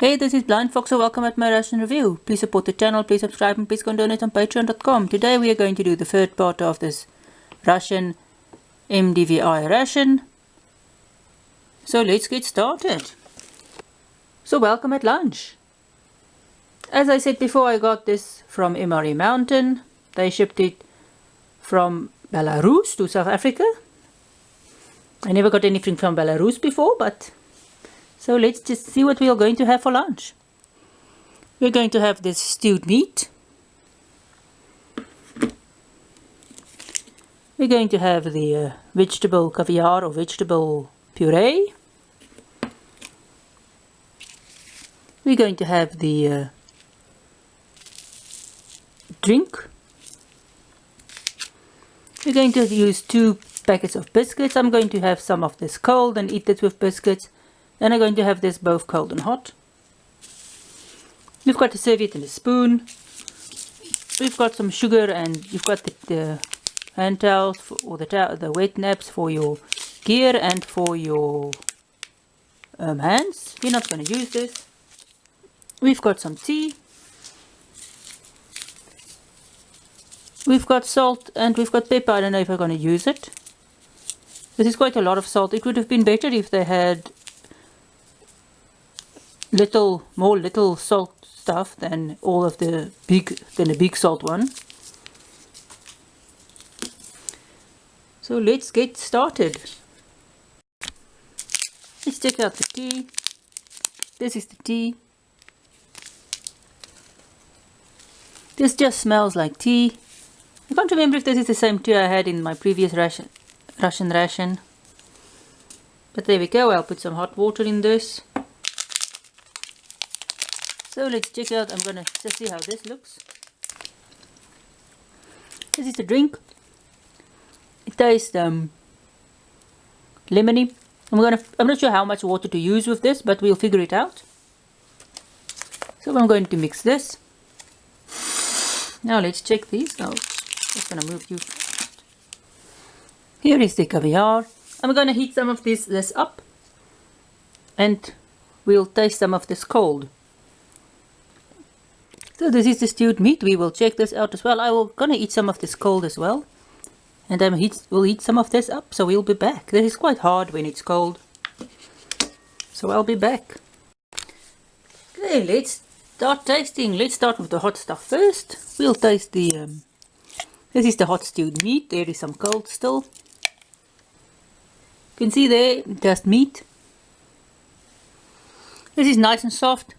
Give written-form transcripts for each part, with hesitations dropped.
Hey, this is BlindFox, so welcome at my Russian review. Please support the channel, please subscribe, and please go and donate on patreon.com. Today we are going to do the third part of this Russian MDVI ration. So let's get started. So welcome at lunch. As I said before, I got this from MRE Mountain. They shipped it from Belarus to South Africa. I never got anything from Belarus before, but so let's just see what we are going to have for lunch. We're going to have this stewed meat. We're going to have the vegetable caviar or vegetable puree. We're going to have the drink. We're going to use 2 packets of biscuits. I'm going to have some of this cold and eat it with biscuits. Then I'm going to have this both cold and hot. We've got a serviette and a spoon. We've got some sugar, and you've got the hand towels or the wet naps for your gear and for your hands. We're not going to use this. We've got some tea. We've got salt and we've got pepper. I don't know if I'm going to use it. This is quite a lot of salt. It would have been better if they had more little salt stuff than all of the big salt one. So let's get started. Let's check out the tea. This is the tea. This just smells like tea. I can't remember if this is the same tea I had in my previous Russian ration. But there we go. I'll put some hot water in this. So let's check out. I'm gonna just see how this looks. This is the drink. It tastes lemony. I'm not sure how much water to use with this, but we'll figure it out. So I'm going to mix this. Now let's check these out. Just gonna move you. Here is the caviar. I'm gonna heat some of this up, and we'll taste some of this cold. So this is the stewed meat. We will check this out as well. I will gonna eat some of this cold as well, and we'll heat some of this up. So we'll be back. This is quite hard when it's cold. So I'll be back. Okay, let's start tasting. Let's start with the hot stuff first. We'll taste the. This is the hot stewed meat. There is some cold still. You can see there, just meat. This is nice and soft,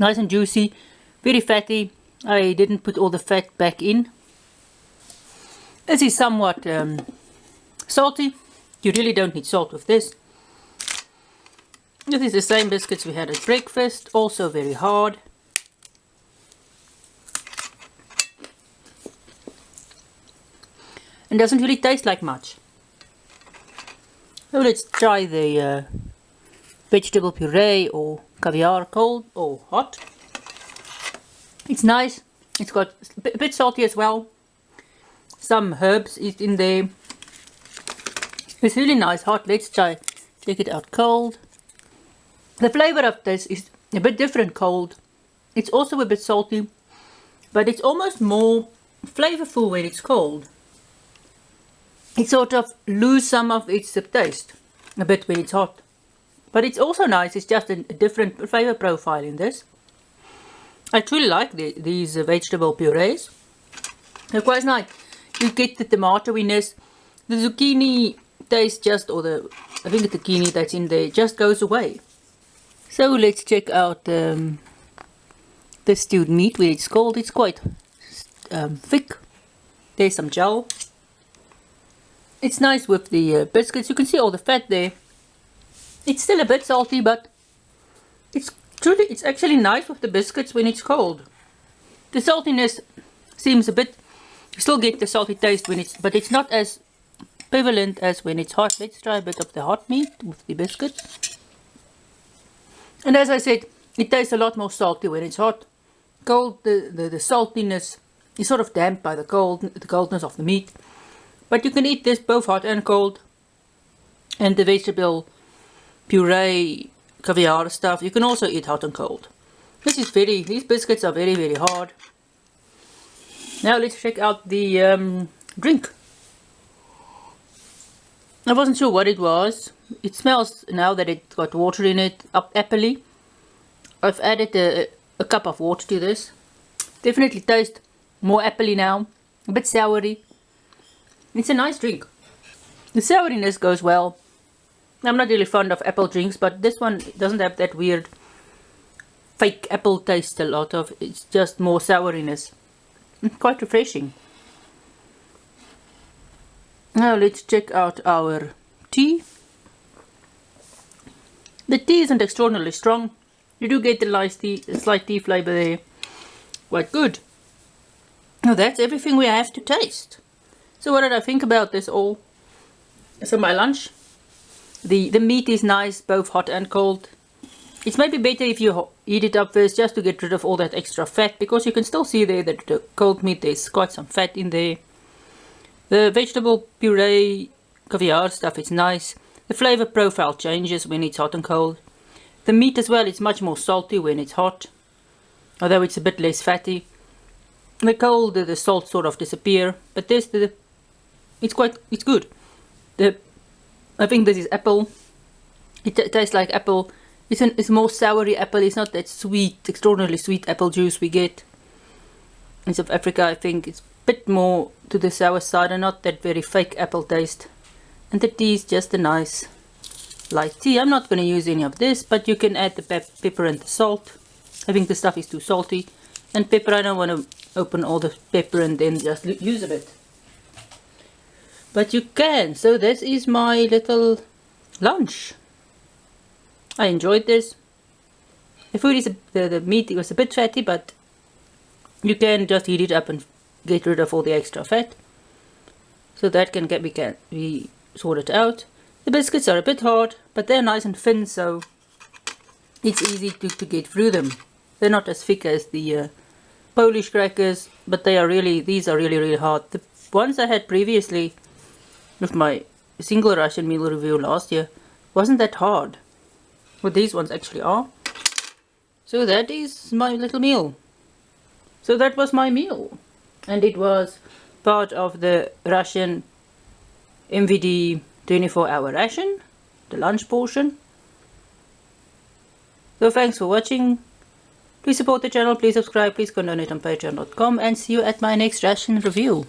nice and juicy. Very fatty. I didn't put all the fat back in. This is somewhat salty. You really don't need salt with this. This is the same biscuits we had at breakfast. Also very hard. And doesn't really taste like much. So let's try the vegetable puree or caviar cold or hot. It's nice. It's got a bit salty as well. Some herbs is in there. It's really nice hot. Let's try check it out cold. The flavor of this is a bit different cold. It's also a bit salty, but it's almost more flavorful when it's cold. It sort of loses some of its taste a bit when it's hot. But it's also nice. It's just a different flavor profile in this. I truly like these vegetable purees. They're quite nice. You get the tomato-iness. The zucchini taste I think the zucchini that's in there just goes away. So let's check out the stewed meat when it's cold. It's quite thick. There's some chow. It's nice with the biscuits. You can see all the fat there. It's still a bit salty, but it's actually nice with the biscuits when it's cold. The saltiness seems a bit. You still get the salty taste but it's not as prevalent as when it's hot. Let's try a bit of the hot meat with the biscuits. And as I said, it tastes a lot more salty when it's hot. Cold, the saltiness is sort of damped by the coldness of the meat. But you can eat this both hot and cold. And the vegetable puree caviar stuff. You can also eat hot and cold. These biscuits are very, very hard. Now let's check out the drink. I wasn't sure what it was. It smells, now that it got water in it, appley. I've added a cup of water to this. Definitely tastes more appley now. A bit soury. It's a nice drink. The souriness goes well. I'm not really fond of apple drinks, but this one doesn't have that weird fake apple taste a lot of. It's just more souriness. Quite refreshing. Now let's check out our tea. The tea isn't extraordinarily strong. You do get the slight tea flavor there. Quite good. Now that's everything we have to taste. So what did I think about this all? So my lunch. The meat is nice, both hot and cold. It's maybe better if you heat it up first, just to get rid of all that extra fat, because you can still see there that the cold meat, there's quite some fat in there. The vegetable puree caviar stuff is nice. The flavor profile changes when it's hot and cold. The meat as well, it's much more salty when it's hot, although it's a bit less fatty. The cold, the salt sort of disappear, but it's good. I think this is apple. It tastes like apple. It's more soury apple. It's not that sweet, extraordinarily sweet apple juice we get in South Africa. I think it's a bit more to the sour side and not that very fake apple taste. And the tea is just a nice light tea. I'm not going to use any of this, but you can add the pepper and the salt. I think the stuff is too salty. And pepper, I don't want to open all the pepper and then just use a bit. But you can. So this is my little lunch. I enjoyed this. The food is the meat, it was a bit fatty, but you can just heat it up and get rid of all the extra fat. So that can be sorted out. The biscuits are a bit hard, but they're nice and thin, so it's easy to get through them. They're not as thick as the Polish crackers, but these are really hard. The ones I had previously with my single Russian meal review last year wasn't that hard. Well, these ones actually are. So that is my little meal. So that was my meal. And it was part of the Russian MVD 24-hour ration, the lunch portion. So thanks for watching. Please support the channel, please subscribe, please go donate on patreon.com, and see you at my next ration review.